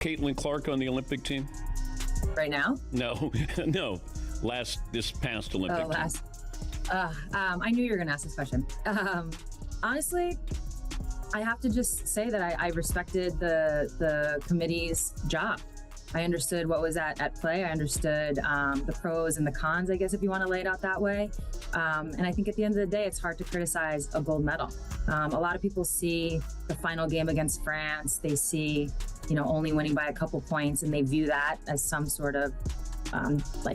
Caitlin Clark on the Olympic team? Right now? No, no. This past Olympic team. I knew you were going to ask this question. Honestly, I have to just say that I respected the committee's job. I understood what was at play. I understood the pros and the cons, I guess, if you want to lay it out that way. And I think at the end of the day, it's hard to criticize a gold medal. A lot of people see the final game against France. They see, only winning by a couple points, and they view that as some sort of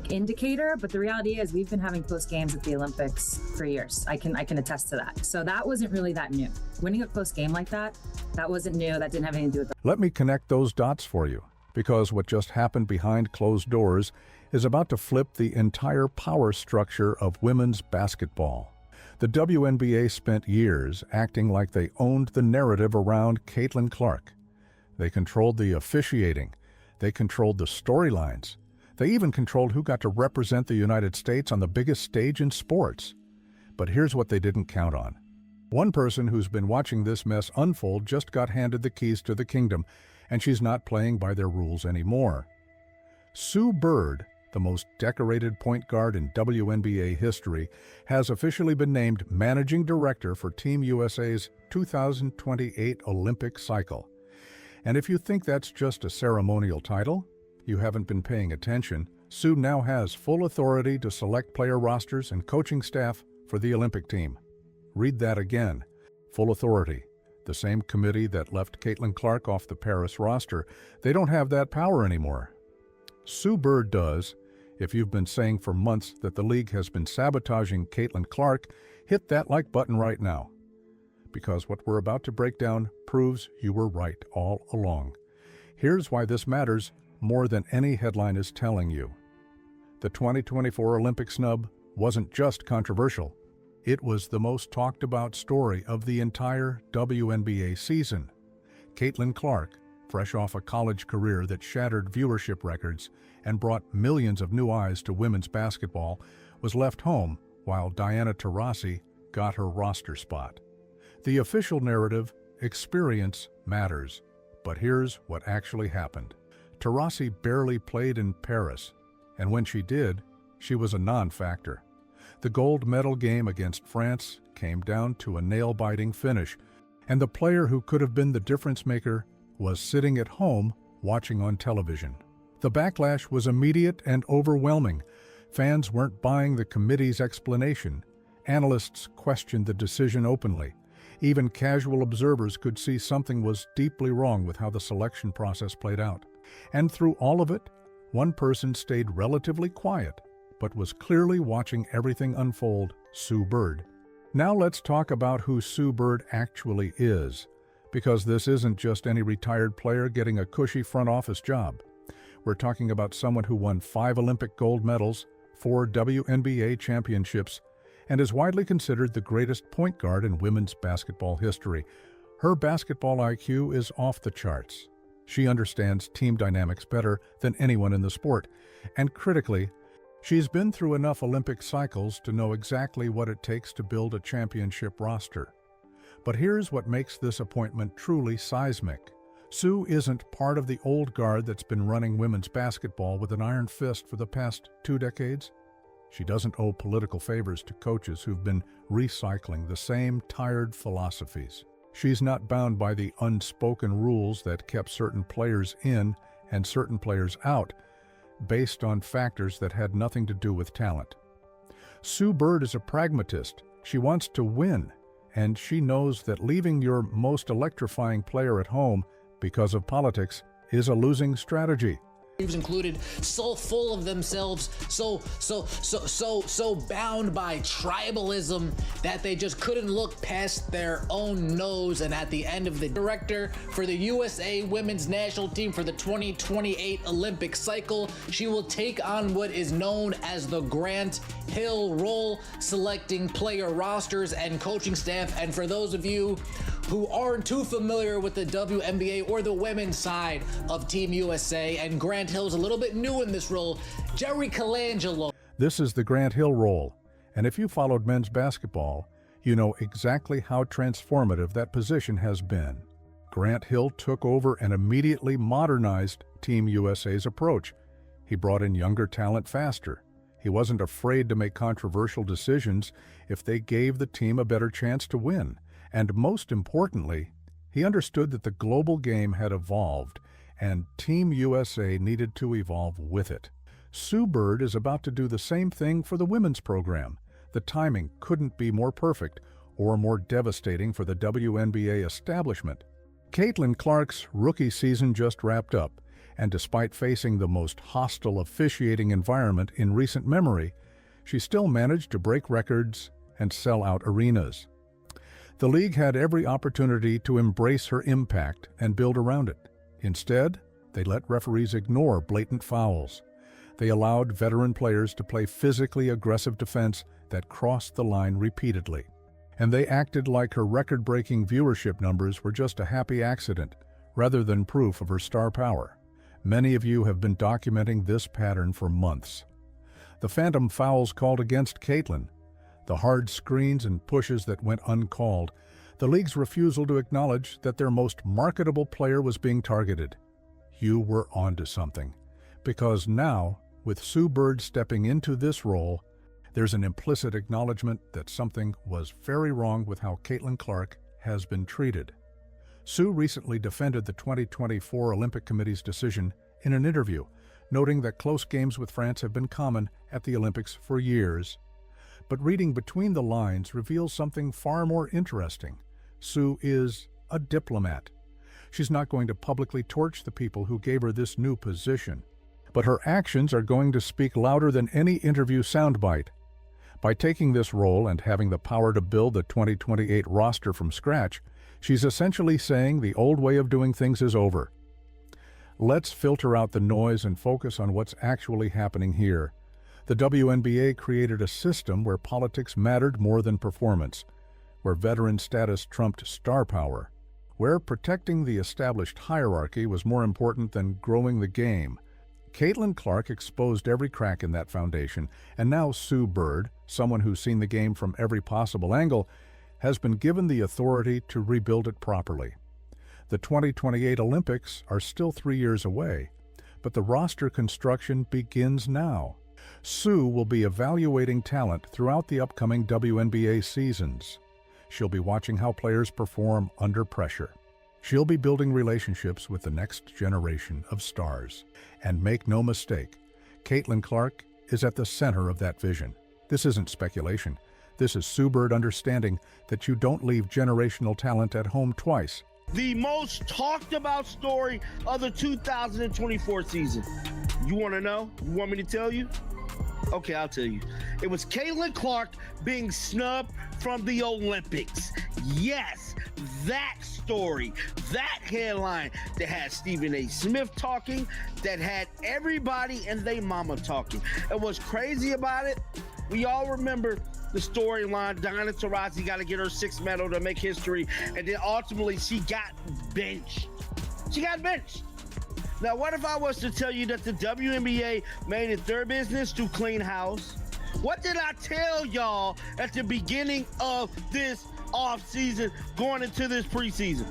indicator. But the reality is we've been having close games at the Olympics for years. I can attest to that. So that wasn't really that new. Winning a close game like that wasn't new. That didn't have anything to do with it. Let me connect those dots for you, because what just happened behind closed doors is about to flip the entire power structure of women's basketball. The WNBA spent years acting like they owned the narrative around Caitlin Clark. They controlled the officiating. They controlled the storylines. They even controlled who got to represent the United States on the biggest stage in sports. But here's what they didn't count on. One person who's been watching this mess unfold just got handed the keys to the kingdom, and she's not playing by their rules anymore. Sue Bird, the most decorated point guard in WNBA history, has officially been named Managing Director for Team USA's 2028 Olympic cycle. And if you think that's just a ceremonial title, you haven't been paying attention. Sue now has full authority to select player rosters and coaching staff for the Olympic team. Read that again. Full authority. The same committee that left Caitlin Clark off the Paris roster, they don't have that power anymore. Sue Bird does. If you've been saying for months that the league has been sabotaging Caitlin Clark, hit that like button right now. Because what we're about to break down proves you were right all along. Here's why this matters more than any headline is telling you. The 2024 Olympic snub wasn't just controversial. It was the most talked about story of the entire WNBA season. Caitlin Clark, fresh off a college career that shattered viewership records and brought millions of new eyes to women's basketball, was left home while Diana Taurasi got her roster spot. The official narrative, experience matters. But here's what actually happened. Taurasi barely played in Paris, and when she did, she was a non-factor. The gold medal game against France came down to a nail-biting finish, and the player who could have been the difference maker was sitting at home watching on television. The backlash was immediate and overwhelming. Fans weren't buying the committee's explanation. Analysts questioned the decision openly. Even casual observers could see something was deeply wrong with how the selection process played out. And through all of it, one person stayed relatively quiet, but was clearly watching everything unfold: Sue Bird. Now let's talk about who Sue Bird actually is, because this isn't just any retired player getting a cushy front office job. We're talking about someone who won 5 Olympic gold medals, 4 WNBA championships, and is widely considered the greatest point guard in women's basketball history. Her basketball IQ is off the charts. She understands team dynamics better than anyone in the sport, and critically, she's been through enough Olympic cycles to know exactly what it takes to build a championship roster. But here's what makes this appointment truly seismic. Sue isn't part of the old guard that's been running women's basketball with an iron fist for the past 2 decades. She doesn't owe political favors to coaches who've been recycling the same tired philosophies. She's not bound by the unspoken rules that kept certain players in and certain players out, based on factors that had nothing to do with talent. Sue Bird is a pragmatist. She wants to win, and she knows that leaving your most electrifying player at home because of politics is a losing strategy. Included, so full of themselves, so bound by tribalism that they just couldn't look past their own nose. And at the end of the director for the USA women's national team for the 2028 Olympic cycle, she will take on what is known as the Grant Hill role, selecting player rosters and coaching staff. And for those of you who aren't too familiar with the WNBA or the women's side of Team USA, and Grant Hill's a little bit new in this role, Jerry Colangelo. This is the Grant Hill role, and if you followed men's basketball, you know exactly how transformative that position has been. Grant Hill took over and immediately modernized Team USA's approach. He brought in younger talent faster. He wasn't afraid to make controversial decisions if they gave the team a better chance to win. And most importantly, he understood that the global game had evolved, and Team USA needed to evolve with it. Sue Bird is about to do the same thing for the women's program. The timing couldn't be more perfect or more devastating for the WNBA establishment. Caitlin Clark's rookie season just wrapped up, and despite facing the most hostile officiating environment in recent memory, she still managed to break records and sell out arenas. The league had every opportunity to embrace her impact and build around it. Instead, they let referees ignore blatant fouls. They allowed veteran players to play physically aggressive defense that crossed the line repeatedly. And they acted like her record-breaking viewership numbers were just a happy accident, rather than proof of her star power. Many of you have been documenting this pattern for months. The phantom fouls called against Caitlin, the hard screens and pushes that went uncalled, the league's refusal to acknowledge that their most marketable player was being targeted. You were onto something, because now, with Sue Bird stepping into this role, there's an implicit acknowledgement that something was very wrong with how Caitlin Clark has been treated. Sue recently defended the 2024 Olympic Committee's decision in an interview, noting that close games with France have been common at the Olympics for years. But reading between the lines reveals something far more interesting. Sue is a diplomat. She's not going to publicly torch the people who gave her this new position. But her actions are going to speak louder than any interview soundbite. By taking this role and having the power to build the 2028 roster from scratch, she's essentially saying the old way of doing things is over. Let's filter out the noise and focus on what's actually happening here. The WNBA created a system where politics mattered more than performance, where veteran status trumped star power, where protecting the established hierarchy was more important than growing the game. Caitlin Clark exposed every crack in that foundation, and now Sue Bird, someone who's seen the game from every possible angle, has been given the authority to rebuild it properly. The 2028 Olympics are still 3 years away, but the roster construction begins now. Sue will be evaluating talent throughout the upcoming WNBA seasons. She'll be watching how players perform under pressure. She'll be building relationships with the next generation of stars. And make no mistake, Caitlin Clark is at the center of that vision. This isn't speculation. This is Sue Bird understanding that you don't leave generational talent at home twice. The most talked about story of the 2024 season. You want to know? You want me to tell you? Okay, I'll tell you. It was Caitlin Clark being snubbed from the Olympics. Yes, that story, that headline that had Stephen A. Smith talking, that had everybody and they mama talking. And what's crazy about it, we all remember the storyline. Diana Taurasi got to get her 6th medal to make history, and then ultimately she got benched. She got benched. Now, what if I was to tell you that the WNBA made it their business to clean house? What did I tell y'all at the beginning of this offseason going into this preseason?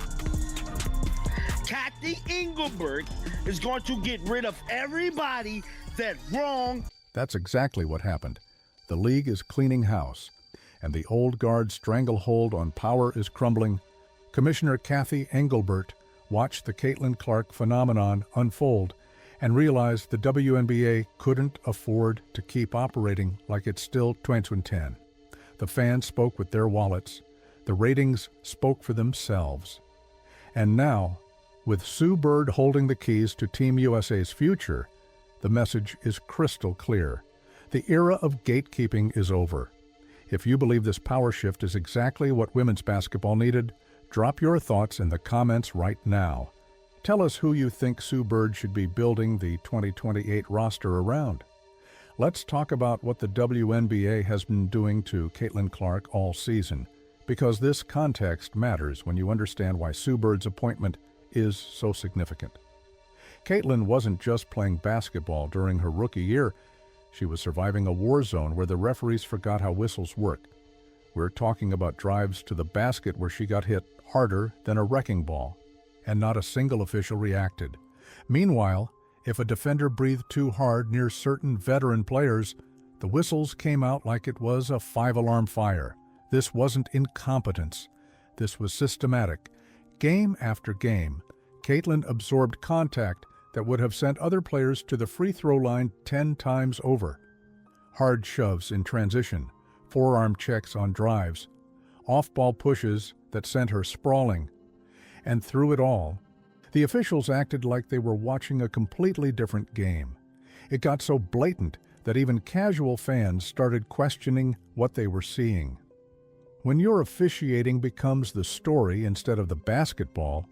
Kathy Engelbert is going to get rid of everybody that wrong. That's exactly what happened. The league is cleaning house, and the old guard stranglehold on power is crumbling. Commissioner Kathy Engelbert watched the Caitlin Clark phenomenon unfold and realized the WNBA couldn't afford to keep operating like it's still 2010. The fans spoke with their wallets. The ratings spoke for themselves. And now, with Sue Bird holding the keys to Team USA's future, the message is crystal clear. The era of gatekeeping is over. If you believe this power shift is exactly what women's basketball needed, drop your thoughts in the comments right now. Tell us who you think Sue Bird should be building the 2028 roster around. Let's talk about what the WNBA has been doing to Caitlin Clark all season, because this context matters when you understand why Sue Bird's appointment is so significant. Caitlin wasn't just playing basketball during her rookie year. She was surviving a war zone where the referees forgot how whistles work. We're talking about drives to the basket where she got hit harder than a wrecking ball. and not a single official reacted. Meanwhile, if a defender breathed too hard near certain veteran players, the whistles came out like it was a 5-alarm fire. This wasn't incompetence. This was systematic. Game after game, Caitlin absorbed contact that would have sent other players to the free throw line 10 times over. Hard shoves in transition, forearm checks on drives, off-ball pushes that sent her sprawling. And through it all, the officials acted like they were watching a completely different game. It got so blatant that even casual fans started questioning what they were seeing. When your officiating becomes the story instead of the basketball,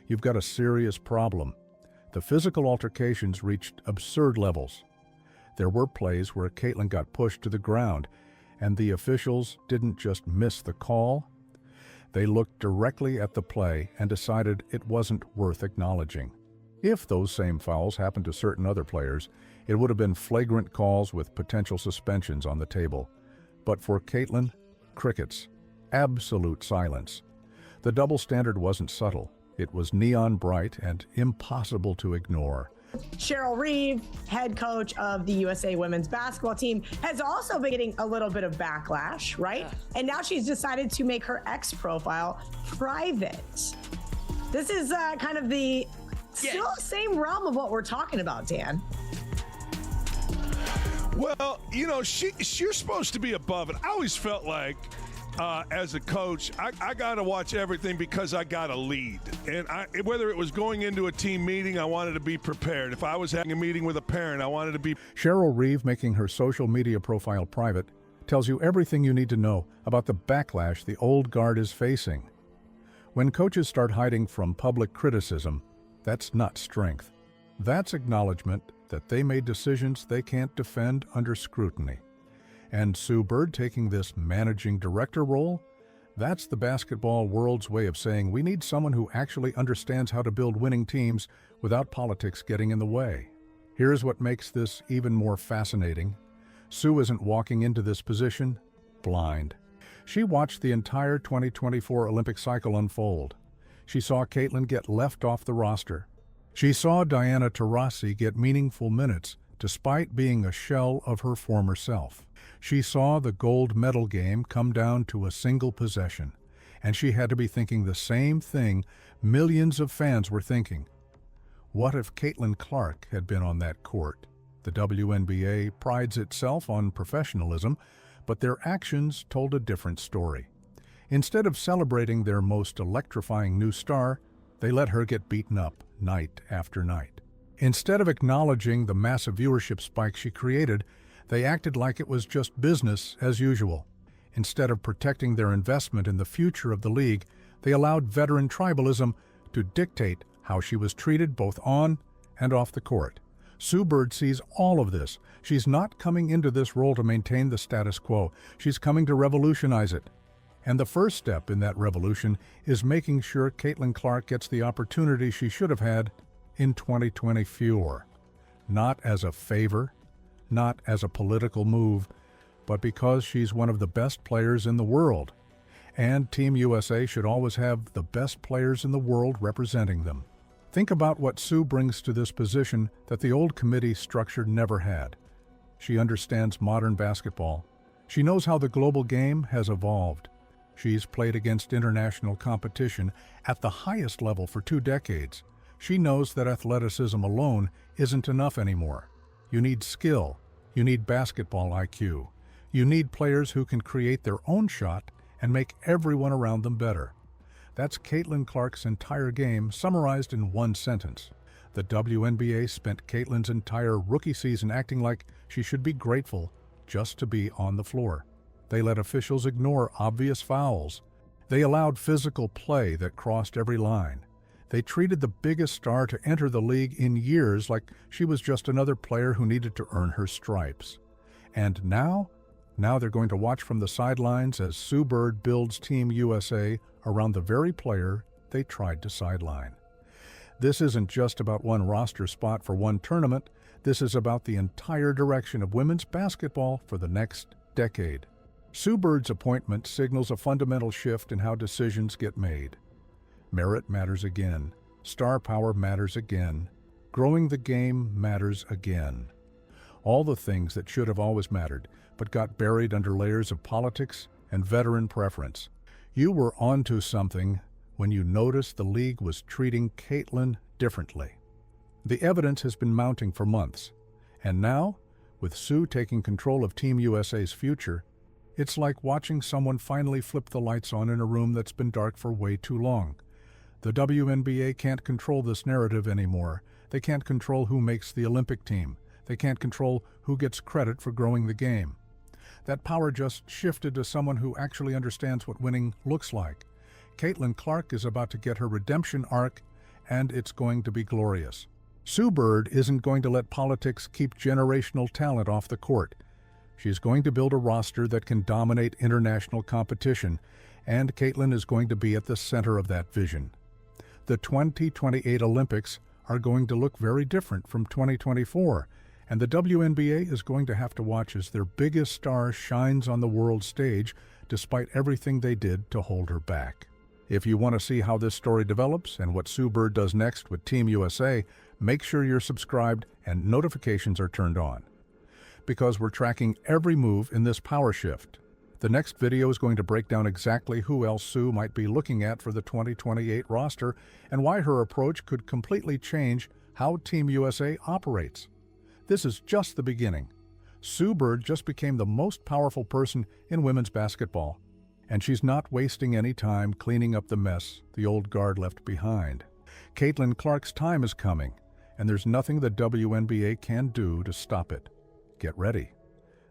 you've got a serious problem. The physical altercations reached absurd levels. There were plays where Caitlin got pushed to the ground, and the officials didn't just miss the call. They looked directly at the play and decided it wasn't worth acknowledging. If those same fouls happened to certain other players, it would have been flagrant calls with potential suspensions on the table. But for Caitlin, crickets. Absolute silence. The double standard wasn't subtle. It was neon bright and impossible to ignore. Cheryl Reeve, head coach of the USA women's basketball team, has also been getting a little bit of backlash, right? And now she's decided to make her X profile private. This is kind of the still same realm of what we're talking about, Dan. Well, you know, you're supposed to be above it. I always felt like as a coach, I got to watch everything because I got to lead. And whether it was going into a team meeting, I wanted to be prepared. If I was having a meeting with a parent, I wanted to be... Cheryl Reeve making her social media profile private tells you everything you need to know about the backlash the old guard is facing. When coaches start hiding from public criticism, that's not strength. That's acknowledgement that they made decisions they can't defend under scrutiny. And Sue Bird taking this managing director role, that's the basketball world's way of saying we need someone who actually understands how to build winning teams without politics getting in the way. Here's what makes this even more fascinating. Sue isn't walking into this position blind. She watched the entire 2024 Olympic cycle unfold. She saw Caitlin get left off the roster. She saw Diana Taurasi get meaningful minutes despite being a shell of her former self. She saw the gold medal game come down to a single possession, and she had to be thinking the same thing millions of fans were thinking. What if Caitlin Clark had been on that court? The WNBA prides itself on professionalism, but their actions told a different story. Instead of celebrating their most electrifying new star, they let her get beaten up night after night. Instead of acknowledging the massive viewership spike she created, they acted like it was just business as usual. Instead of protecting their investment in the future of the league, they allowed veteran tribalism to dictate how she was treated both on and off the court. Sue Bird sees all of this. She's not coming into this role to maintain the status quo. She's coming to revolutionize it. And the first step in that revolution is making sure Caitlin Clark gets the opportunity she should have had in 2024. Not as a favor, not as a political move, but because she's one of the best players in the world. And Team USA should always have the best players in the world representing them. Think about what Sue brings to this position that the old committee structure never had. She understands modern basketball. She knows how the global game has evolved. She's played against international competition at the highest level for 2 decades. She knows that athleticism alone isn't enough anymore. You need skill. You need basketball IQ. You need players who can create their own shot and make everyone around them better. That's Caitlin Clark's entire game summarized in one sentence. The WNBA spent Caitlin's entire rookie season acting like she should be grateful just to be on the floor. They let officials ignore obvious fouls. They allowed physical play that crossed every line. They treated the biggest star to enter the league in years like she was just another player who needed to earn her stripes. And now they're going to watch from the sidelines as Sue Bird builds Team USA around the very player they tried to sideline. This isn't just about one roster spot for one tournament. This is about the entire direction of women's basketball for the next decade. Sue Bird's appointment signals a fundamental shift in how decisions get made. Merit matters again. Star power matters again. Growing the game matters again. All the things that should have always mattered, but got buried under layers of politics and veteran preference. You were onto something when you noticed the league was treating Caitlin differently. The evidence has been mounting for months, and now, with Sue taking control of Team USA's future, it's like watching someone finally flip the lights on in a room that's been dark for way too long. The WNBA can't control this narrative anymore. They can't control who makes the Olympic team. They can't control who gets credit for growing the game. That power just shifted to someone who actually understands what winning looks like. Caitlin Clark is about to get her redemption arc, and it's going to be glorious. Sue Bird isn't going to let politics keep generational talent off the court. She's going to build a roster that can dominate international competition, and Caitlin is going to be at the center of that vision. The 2028 Olympics are going to look very different from 2024, and the WNBA is going to have to watch as their biggest star shines on the world stage despite everything they did to hold her back. If you want to see how this story develops and what Sue Bird does next with Team USA, make sure you're subscribed and notifications are turned on, because we're tracking every move in this power shift. The next video is going to break down exactly who else Sue might be looking at for the 2028 roster and why her approach could completely change how Team USA operates. This is just the beginning. Sue Bird just became the most powerful person in women's basketball, and she's not wasting any time cleaning up the mess the old guard left behind. Caitlin Clark's time is coming, and there's nothing the WNBA can do to stop it. Get ready.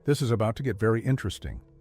This is about to get very interesting.